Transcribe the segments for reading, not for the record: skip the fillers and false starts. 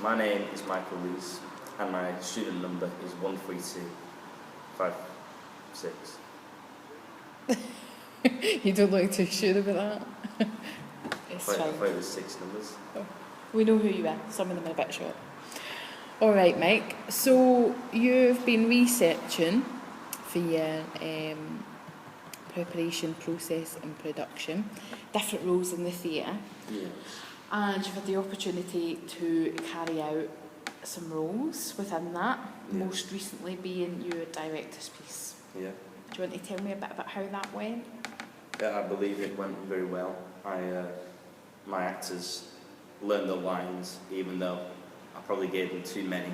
My name is Michael Lees, and my student number is 13256. You don't look too sure about that. It's I fine. thought it was 6 numbers. Oh, we know who you are. Some of them are a bit short. All right, Mike. So you've been researching for your preparation, process and production, different roles in the theatre. Yes. And you've had the opportunity to carry out some roles within that, most recently being your director's piece. Yeah. Do you want to tell me a bit about how that went? Yeah, I believe it went very well. My actors learned the lines, even though I probably gave them too many.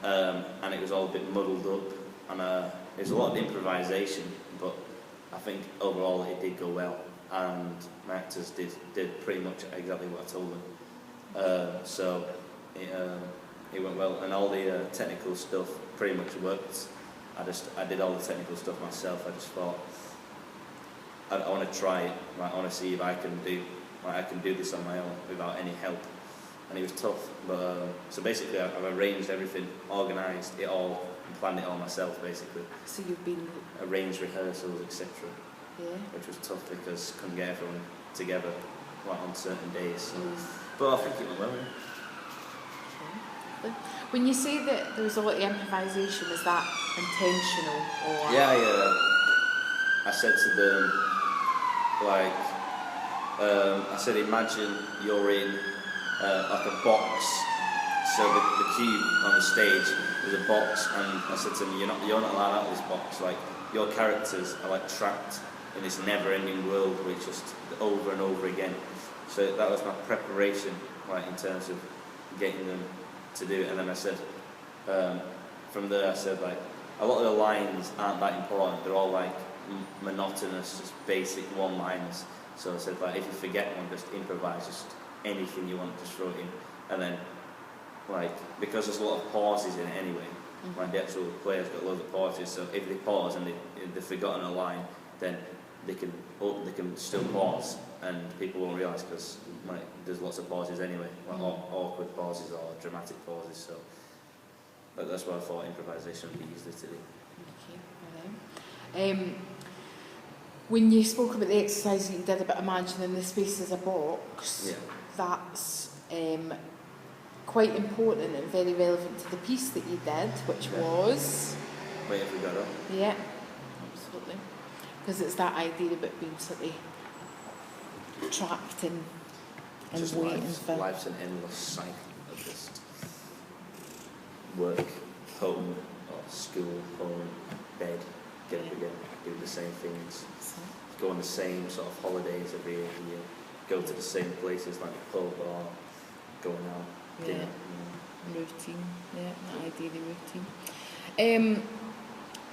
And it was all a bit muddled up. And there's a lot of improvisation, but I think overall it did go well. And my actors did pretty much exactly what I told them. So it went well, and all the technical stuff pretty much worked. I did all the technical stuff myself. I just thought I want to try it. Like, I want to see if I can do this on my own without any help. And it was tough, but so basically I've arranged everything, organised it all, and planned it all myself basically. So you've been arranged rehearsals, etc. Yeah. Which was tough because couldn't get everyone together like on certain days. So. But I think it went well. Okay. When you say that there was a lot of improvisation, is that intentional or? Yeah, I said to them, like, I said, imagine you're in like a box. So the cube on the stage is a box, and I said to them, you're not allowed out of this box. Like, your characters are like trapped in this never-ending world, which just over and over again. So that was my preparation, like in terms of getting them to do it. And then I said, from there, I said like a lot of the lines aren't that important. They're all like monotonous, just basic one-liners. So I said like if you forget one, just improvise, just anything you want, just throw it in. And then like because there's a lot of pauses in it anyway. Like the actual player's got loads of pauses. So if they pause and they've forgotten a line, then they can still pause, and people won't realise because there's lots of pauses anyway, like awkward pauses or dramatic pauses. So that's why I thought improvisation would be easy to do. Okay, all right. When you spoke about the exercise that you did about imagining the space as a box, that's quite important and very relevant to the piece that you did, which was. Wait, have we got up? Yeah, absolutely. Because it's that idea about being sort of trapped and just waiting for. Life's an endless cycle of just work, home, or school, home, bed, get up again, do the same things, go on the same sort of holidays every year, go to the same places like the pub or going out, dinner. Routine, that ideally routine.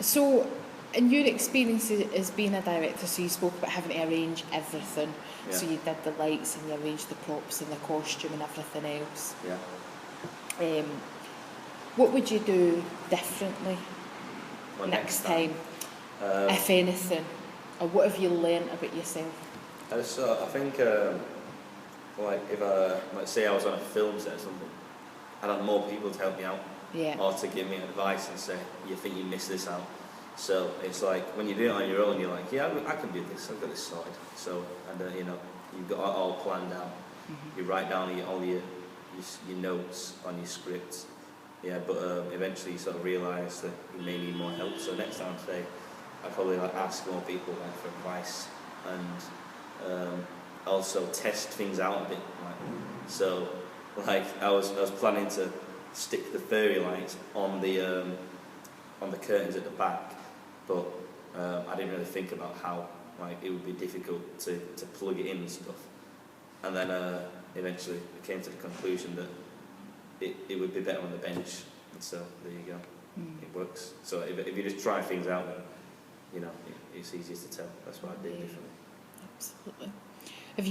So, in your experience as being a director, so you spoke about having to arrange everything. Yeah. So you did the lights and you arranged the props and the costume and everything else. Yeah. What would you do differently next time, if anything? Or what have you learnt about yourself? So I think, like if let's say I was on a film set or something, I'd have more people to help me out. Yeah. Or to give me advice and say, you think you missed this out. So it's like when you do it on your own, you're like, yeah, I can do this. I've got this sorted. So and you've got it all planned out. You write down all your notes on your script. Yeah, but eventually you sort of realise that you may need more help. So next time, say, I'd probably like ask more people for advice and also test things out a bit. So I was planning to stick the fairy lights on the curtains at the back, but I didn't really think about how it would be difficult to plug it in and stuff. And then eventually I came to the conclusion that it would be better on the bench. And so there you go. It works. So if you just try things out, it's easier to tell. That's what I did differently. Absolutely. Did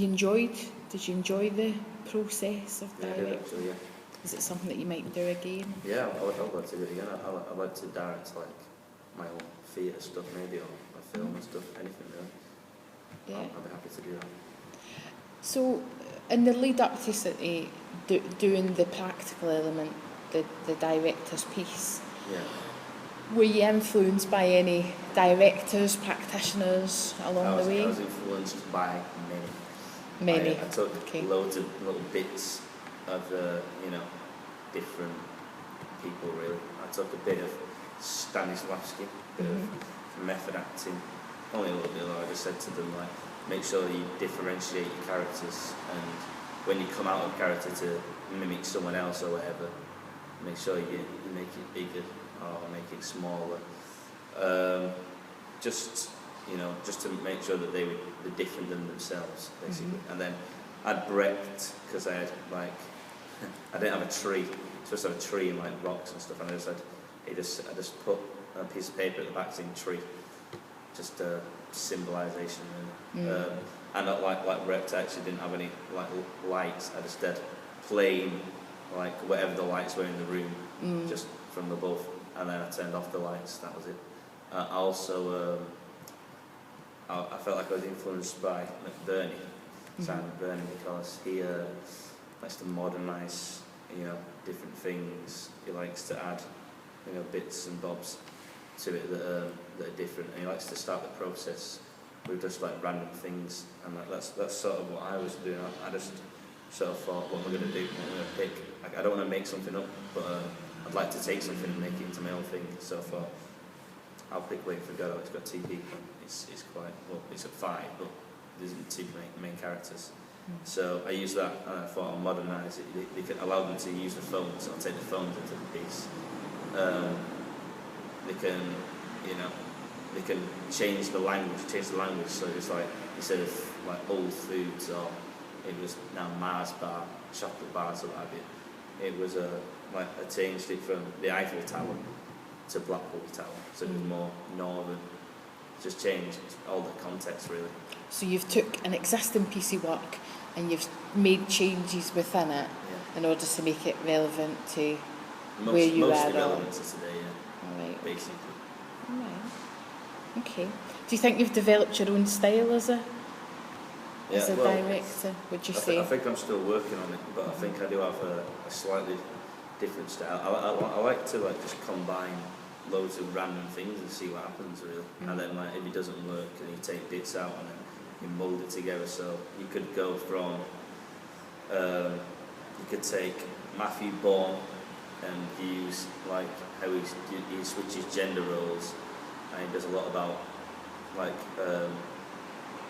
you enjoy the process of directing? Yeah, I did actually, yeah. Is it something that you might do again? Yeah, I'd like to do it again. I'd like to direct my own theatre stuff maybe, or my film and stuff, anything really. Yeah. I'd be happy to do that. So, in the lead up to doing the practical element, the director's piece. Yeah. Were you influenced by any directors, practitioners along the way? I was influenced by many. Many. I took Okay. loads of little bits of different people really. I took a bit of Stanislavski, a bit of method acting, only a little bit. I just said to them, like, make sure you differentiate your characters, and when you come out of character to mimic someone else or whatever, make sure you make it bigger or make it smaller. Just to make sure that they're different than themselves, basically. And then I'd breaked, because I had I didn't have a tree. Supposed to have a tree and like rocks and stuff, and I just put a piece of paper at the back saying tree, just a symbolisation really. And not like Rept, I actually didn't have any like lights. I just did plain, like whatever the lights were in the room, just from above, and then I turned off the lights. That was it. I also I felt like I was influenced by McBurney, Simon McBurney, because he likes to modernise, different things. He likes to add, bits and bobs to it that are different, and he likes to start the process with just like random things, and that's sort of what I was doing. I just sort of thought, what am I going to do? What am I going to pick? I don't want to make something up, but I'd like to take something and make it into my own thing. So I thought, I'll pick Wait for Godot. It's got TV. It's quite, well, it's at 5, but there's two main characters. So I used that, and I thought I'll modernise it. They can allow them to use the phones, so I'll take the phones into the piece. They can change the language, so it's like, instead of like old foods, or it was now Mars bar, chocolate bars or what have you. It was I changed it from the Eiffel Tower to Blackpool Tower, so it was more northern. Just changed all the context really. So you've took an existing piece of work and you've made changes within it in order to make it relevant to where you are. Mostly relevant to today, All right. basically. All right. Okay. Do you think you've developed your own style as a director, would you say? I think I'm still working on it, but I think I do have a slightly different style. I like to just combine loads of random things and see what happens really. And then if it doesn't work, and you take bits out and then you mould it together. So you could go from, you could take Matthew Bourne and use like how he switches gender roles, and he does a lot about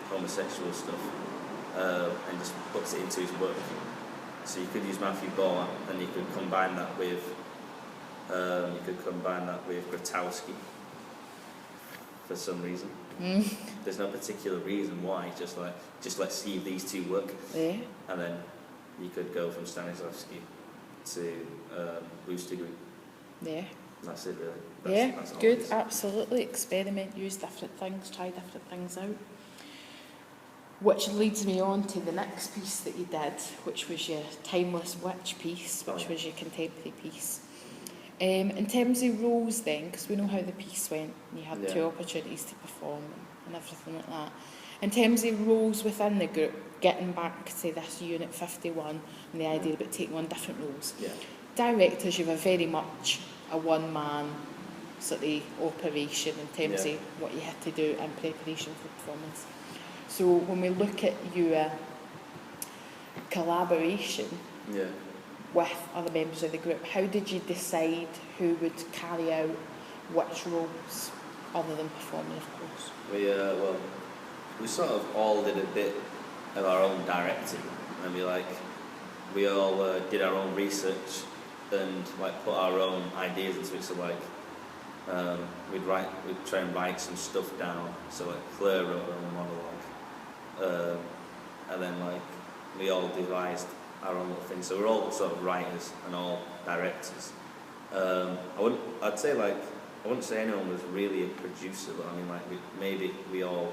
homosexual stuff, and just puts it into his work. So you could use Matthew Bourne, and you could combine that with Grotowski for some reason. There's no particular reason why. Just let's see if these two work. Yeah. And then you could go from Stanislavski to Booster Group. Yeah. That's it really. That's good. Absolutely. Experiment, use different things, try different things out. Which leads me on to the next piece that you did, which was your Timeless Witch piece, which was your contemporary piece. In terms of roles then, because we know how the piece went, you had 2 opportunities to perform and everything like that. In terms of roles within the group, getting back to this Unit 51 and the idea about taking on different roles. Yeah. Directors, you were very much a one-man sort of operation in terms of what you had to do in preparation for performance. So when we look at your collaboration with other members of the group, how did you decide who would carry out which roles, other than performing, of course? We sort of all did a bit of our own directing, and we all did our own research and put our own ideas into it. So we'd try and write some stuff down. So Claire wrote her own monologue, and then we all devised our own little thing. So we're all sort of writers and all directors. I wouldn't say anyone was really a producer, but I mean we all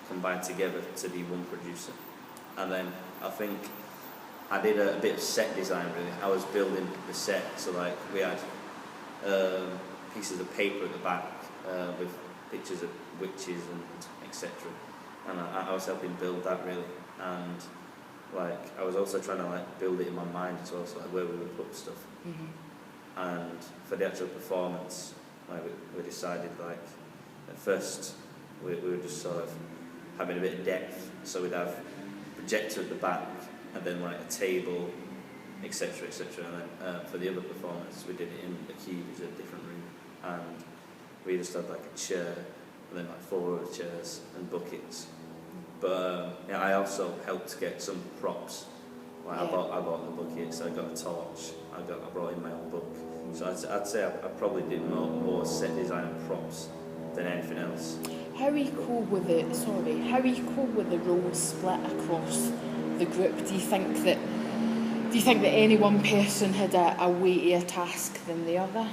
combined together to be one producer. And then I think I did a bit of set design really. I was building the set, so we had pieces of paper at the back with pictures of witches and etc. And I was helping build that really. And like, I was also trying to like build it in my mind as well, so like where we would put stuff. And for the actual performance, like we decided like at first we were just sort of having a bit of depth, so we'd have projector at the back and then like a table, etc., etc. And then for the other performance, we did it in the cube, which is a different room, and we just had like a chair and then like 4 other chairs and buckets. But yeah, I also helped get some props. Like I bought the buckets, I got a torch, I brought in my own book. So I'd say I probably did more set design and props than anything else. How equal were the roles split across the group? Do you think that any one person had a weightier task than the other?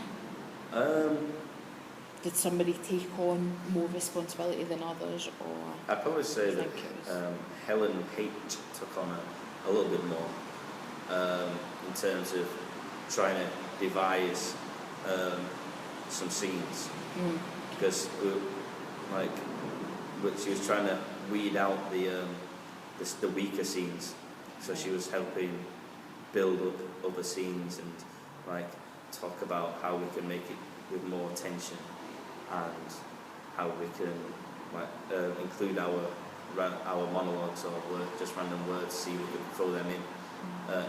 Did somebody take on more responsibility than others, or? I'd probably say that Helen H took on a little bit more in terms of trying to devise some scenes, because she was trying to weed out the weaker scenes, so she was helping build up other scenes and like talk about how we can make it with more tension and how we can like include our monologues or just random words, see if we can throw them in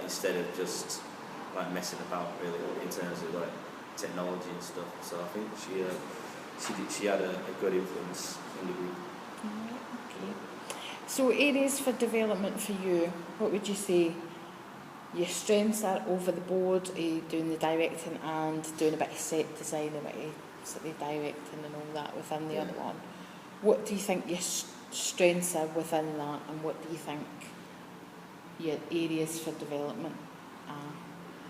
instead of just like messing about really in terms of like technology and stuff. So I think she had a good influence in the group. Okay. So areas for development for you, what would you say your strengths are over the board, doing the directing and doing a bit of set design, a bit of sort of directing and all that within the other one? What do you think your strengths are within that, and what do you think your areas for development are?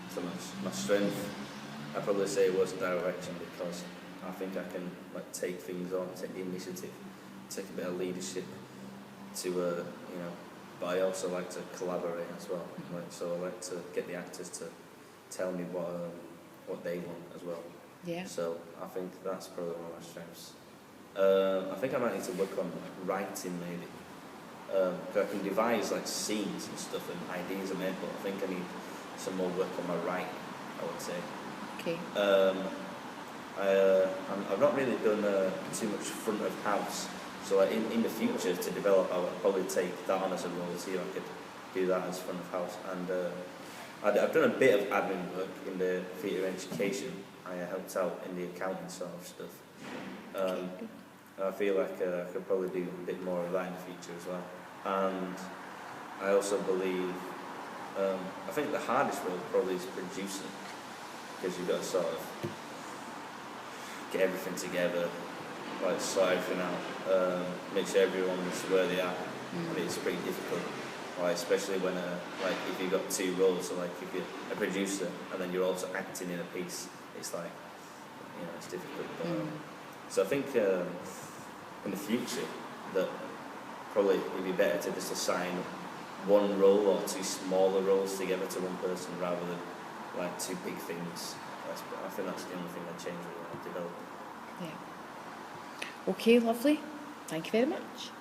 So my strength, I'd probably say was direction, because I think I can like take things on, take the initiative, take a bit of leadership to but I also like to collaborate as well. Like, so I like to get the actors to tell me what they want as well. Yeah. So I think that's probably one of my strengths. I think I might need to work on writing maybe. Because I can devise like scenes and stuff and ideas in it, but I think I need some more work on my writing, I would say. Okay. I've not really done too much front of house, so like in the future to develop, I would probably take that on as a role, see if I could do that as front of house. And I've done a bit of admin work in the theatre education. I helped out in the accounting sort of stuff. I feel like I could probably do a bit more of that in the future as well. And I also believe, I think the hardest role probably is producing, because you've got to sort of get everything together, like sort everything out, make sure everyone's where they are. And it's pretty difficult, like especially when like if you've got 2 roles, so like if you're a producer and then you're also acting in a piece, it's like it's difficult. But, so I think in the future that probably it'd be better to just assign one role or 2 smaller roles together to one person rather than like 2 big things. I think that's the only thing that change we want to develop. Yeah. Okay, lovely. Thank you very much.